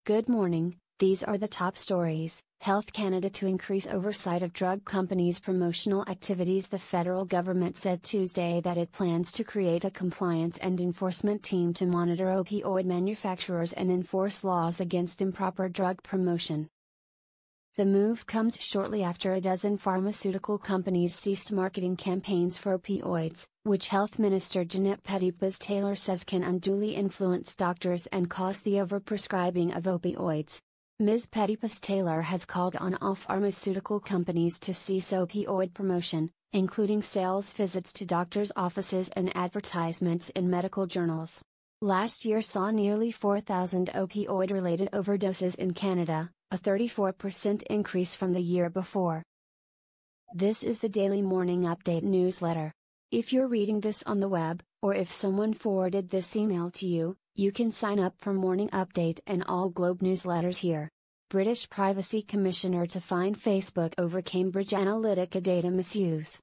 Good morning, these are the top stories. Health Canada to increase oversight of drug companies' promotional activities. The federal government said Tuesday that it plans to create a compliance and enforcement team to monitor opioid manufacturers and enforce laws against improper drug promotion. The move comes shortly after a dozen pharmaceutical companies ceased marketing campaigns for opioids, which Health Minister Jeanette Petitpas-Taylor says can unduly influence doctors and cause the overprescribing of opioids. Ms. Petitpas-Taylor has called on all pharmaceutical companies to cease opioid promotion, including sales visits to doctors' offices and advertisements in medical journals. Last year saw nearly 4,000 opioid-related overdoses in Canada, a 34% increase from the year before. This is the Daily Morning Update newsletter. If you're reading this on the web, or if someone forwarded this email to you, you can sign up for Morning Update and all Globe newsletters here. British Privacy Commissioner to fine Facebook over Cambridge Analytica data misuse.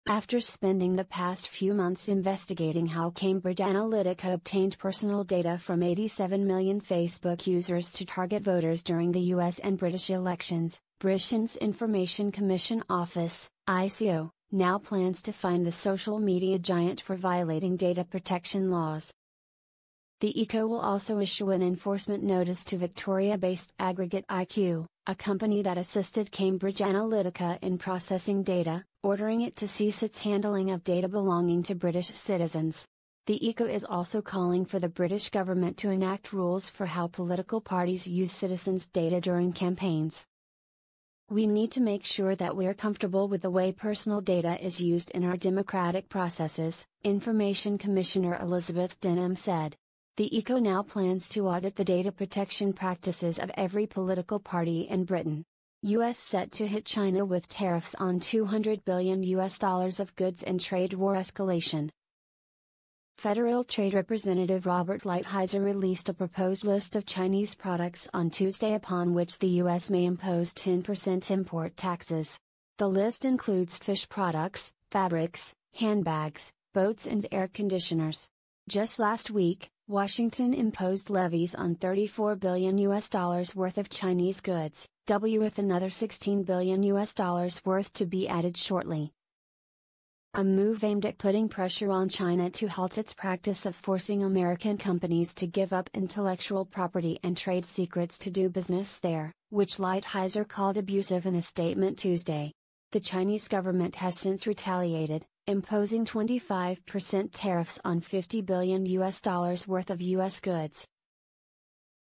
After spending the past few months investigating how Cambridge Analytica obtained personal data from 87 million Facebook users to target voters during the US and British elections, Britain's Information Commission Office, ICO, now plans to fine the social media giant for violating data protection laws. The ICO will also issue an enforcement notice to Victoria-based Aggregate IQ, a company that assisted Cambridge Analytica in processing data, ordering it to cease its handling of data belonging to British citizens. The ICO is also calling for the British government to enact rules for how political parties use citizens' data during campaigns. We need to make sure that we're comfortable with the way personal data is used in our democratic processes, Information Commissioner Elizabeth Denham said. The ICO now plans to audit the data protection practices of every political party in Britain. US set to hit China with tariffs on $200 billion of goods and trade war escalation. Federal Trade Representative Robert Lighthizer released a proposed list of Chinese products on Tuesday upon which the US may impose 10% import taxes. The list includes fish products, fabrics, handbags, boats and air conditioners. Just last week, Washington imposed levies on $34 billion worth of Chinese goods, with another $16 billion worth to be added shortly. A move aimed at putting pressure on China to halt its practice of forcing American companies to give up intellectual property and trade secrets to do business there, which Lighthizer called abusive in a statement Tuesday. The Chinese government has since retaliated, imposing 25% tariffs on $50 billion worth of U.S. goods.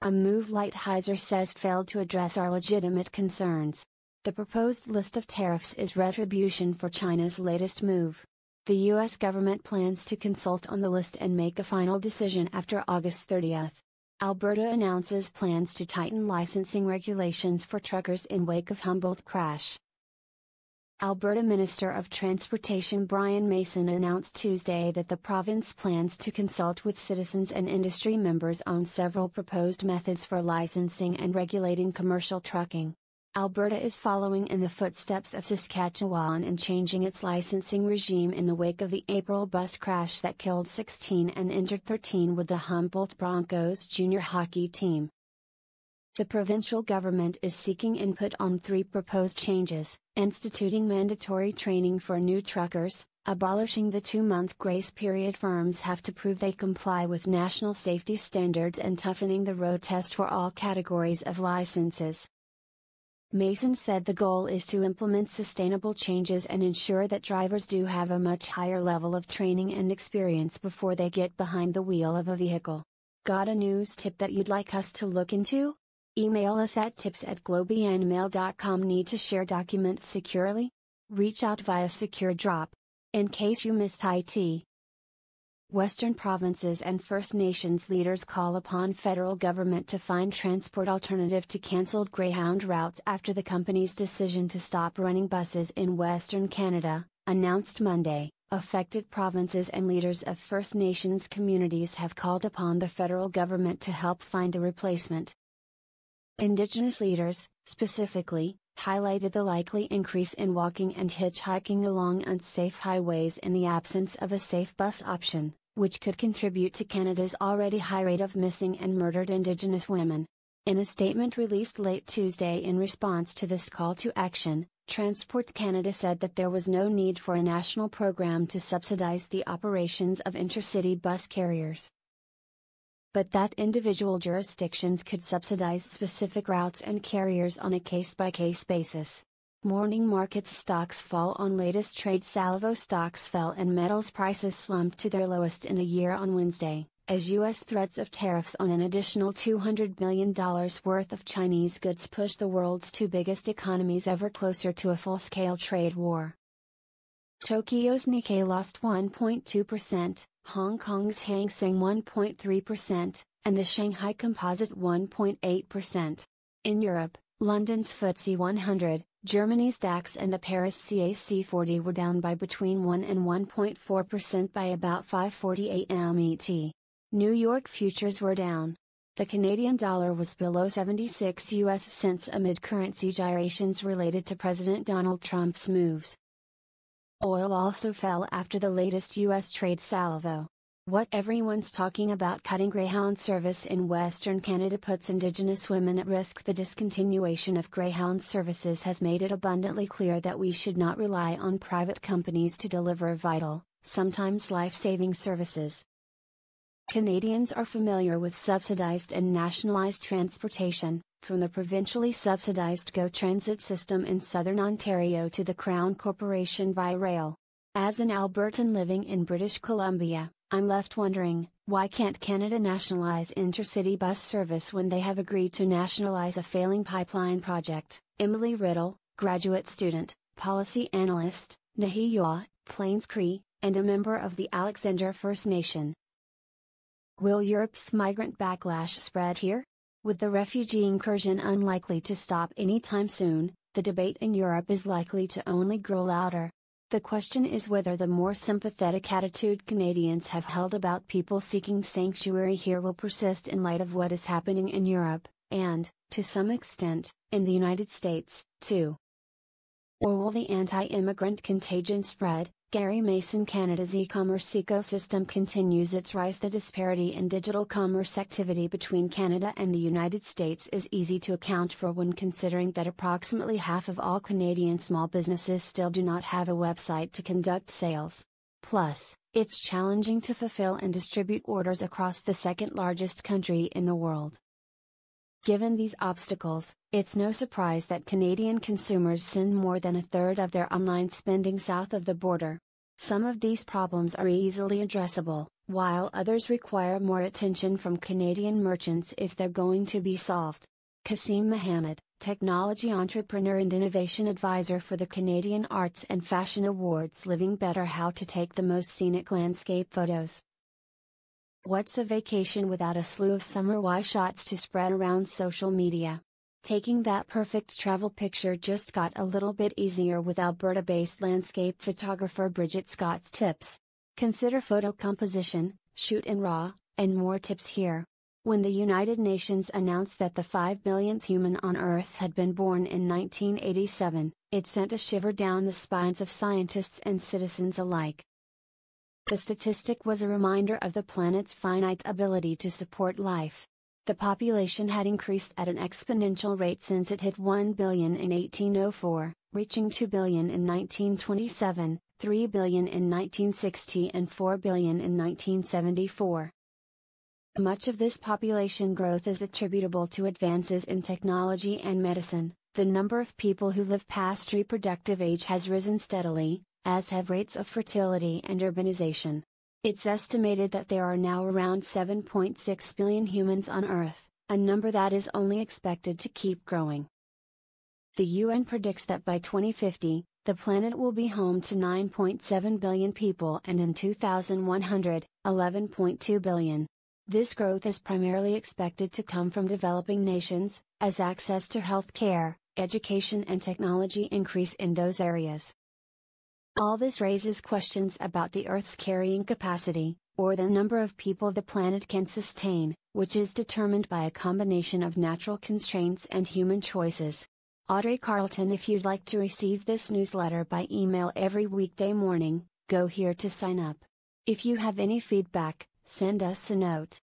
A move Lighthizer says failed to address our legitimate concerns. The proposed list of tariffs is retribution for China's latest move. The U.S. government plans to consult on the list and make a final decision after August 30th. Alberta announces plans to tighten licensing regulations for truckers in wake of Humboldt crash. Alberta Minister of Transportation Brian Mason announced Tuesday that the province plans to consult with citizens and industry members on several proposed methods for licensing and regulating commercial trucking. Alberta is following in the footsteps of Saskatchewan in changing its licensing regime in the wake of the April bus crash that killed 16 and injured 13 with the Humboldt Broncos junior hockey team. The provincial government is seeking input on 3 proposed changes: instituting mandatory training for new truckers, abolishing the 2-month grace period firms have to prove they comply with national safety standards, and toughening the road test for all categories of licenses. Mason said the goal is to implement sustainable changes and ensure that drivers do have a much higher level of training and experience before they get behind the wheel of a vehicle. Got a news tip that you'd like us to look into? Email us at tips@globeandmail.com. Need to share documents securely? Reach out via Secure Drop. In case you missed IT. Western provinces and First Nations leaders call upon federal government to find transport alternative to cancelled Greyhound routes after the company's decision to stop running buses in Western Canada, announced Monday. Affected provinces and leaders of First Nations communities have called upon the federal government to help find a replacement. Indigenous leaders, specifically, highlighted the likely increase in walking and hitchhiking along unsafe highways in the absence of a safe bus option, which could contribute to Canada's already high rate of missing and murdered Indigenous women. In a statement released late Tuesday in response to this call to action, Transport Canada said that there was no need for a national program to subsidize the operations of intercity bus carriers, but that individual jurisdictions could subsidize specific routes and carriers on a case-by-case basis. Morning markets stocks fall on latest trade salvo. Stocks fell and metals prices slumped to their lowest in a year on Wednesday, as U.S. threats of tariffs on an additional $200 billion worth of Chinese goods pushed the world's two biggest economies ever closer to a full-scale trade war. Tokyo's Nikkei lost 1.2%, Hong Kong's Hang Seng 1.3%, and the Shanghai Composite 1.8%. In Europe, London's FTSE 100, Germany's DAX and the Paris CAC 40 were down by between 1 and 1.4% by about 5:40 am ET. New York futures were down. The Canadian dollar was below 76 US cents amid currency gyrations related to President Donald Trump's moves. Oil also fell after the latest U.S. trade salvo. What everyone's talking about cutting Greyhound service in Western Canada puts Indigenous women at risk. The discontinuation of Greyhound services has made it abundantly clear that we should not rely on private companies to deliver vital, sometimes life-saving services. Canadians are familiar with subsidized and nationalized transportation, from the provincially subsidized GO Transit system in southern Ontario to the Crown Corporation by rail. As an Albertan living in British Columbia, I'm left wondering, why can't Canada nationalize intercity bus service when they have agreed to nationalize a failing pipeline project? Emily Riddle, graduate student, policy analyst, Nahiyoa, Plains Cree, and a member of the Alexander First Nation. Will Europe's migrant backlash spread here? With the refugee incursion unlikely to stop anytime soon, the debate in Europe is likely to only grow louder. The question is whether the more sympathetic attitude Canadians have held about people seeking sanctuary here will persist in light of what is happening in Europe, and, to some extent, in the United States, too. Or will the anti-immigrant contagion spread? Gary Mason. Canada's e-commerce ecosystem continues its rise. The disparity in digital commerce activity between Canada and the United States is easy to account for when considering that approximately half of all Canadian small businesses still do not have a website to conduct sales. Plus, it's challenging to fulfill and distribute orders across the second largest country in the world. Given these obstacles, it's no surprise that Canadian consumers send more than a third of their online spending south of the border. Some of these problems are easily addressable, while others require more attention from Canadian merchants if they're going to be solved. Kasim Mohammed, technology entrepreneur and innovation advisor for the Canadian Arts and Fashion Awards Living Better: How to take the most scenic landscape photos. What's a vacation without a slew of summer Y shots to spread around social media? Taking that perfect travel picture just got a little bit easier with Alberta-based landscape photographer Bridget Scott's tips. Consider photo composition, shoot in RAW, and more tips here. When the United Nations announced that the 5 millionth human on Earth had been born in 1987, it sent a shiver down the spines of scientists and citizens alike. The statistic was a reminder of the planet's finite ability to support life. The population had increased at an exponential rate since it hit 1 billion in 1804, reaching 2 billion in 1927, 3 billion in 1960 and 4 billion in 1974. Much of this population growth is attributable to advances in technology and medicine. The number of people who live past reproductive age has risen steadily, as have rates of fertility and urbanization. It's estimated that there are now around 7.6 billion humans on Earth, a number that is only expected to keep growing. The UN predicts that by 2050, the planet will be home to 9.7 billion people and in 2100, 11.2 billion. This growth is primarily expected to come from developing nations, as access to health care, education and technology increase in those areas. All this raises questions about the Earth's carrying capacity, or the number of people the planet can sustain, which is determined by a combination of natural constraints and human choices. Audrey Carleton. If you'd like to receive this newsletter by email every weekday morning, go here to sign up. If you have any feedback, send us a note.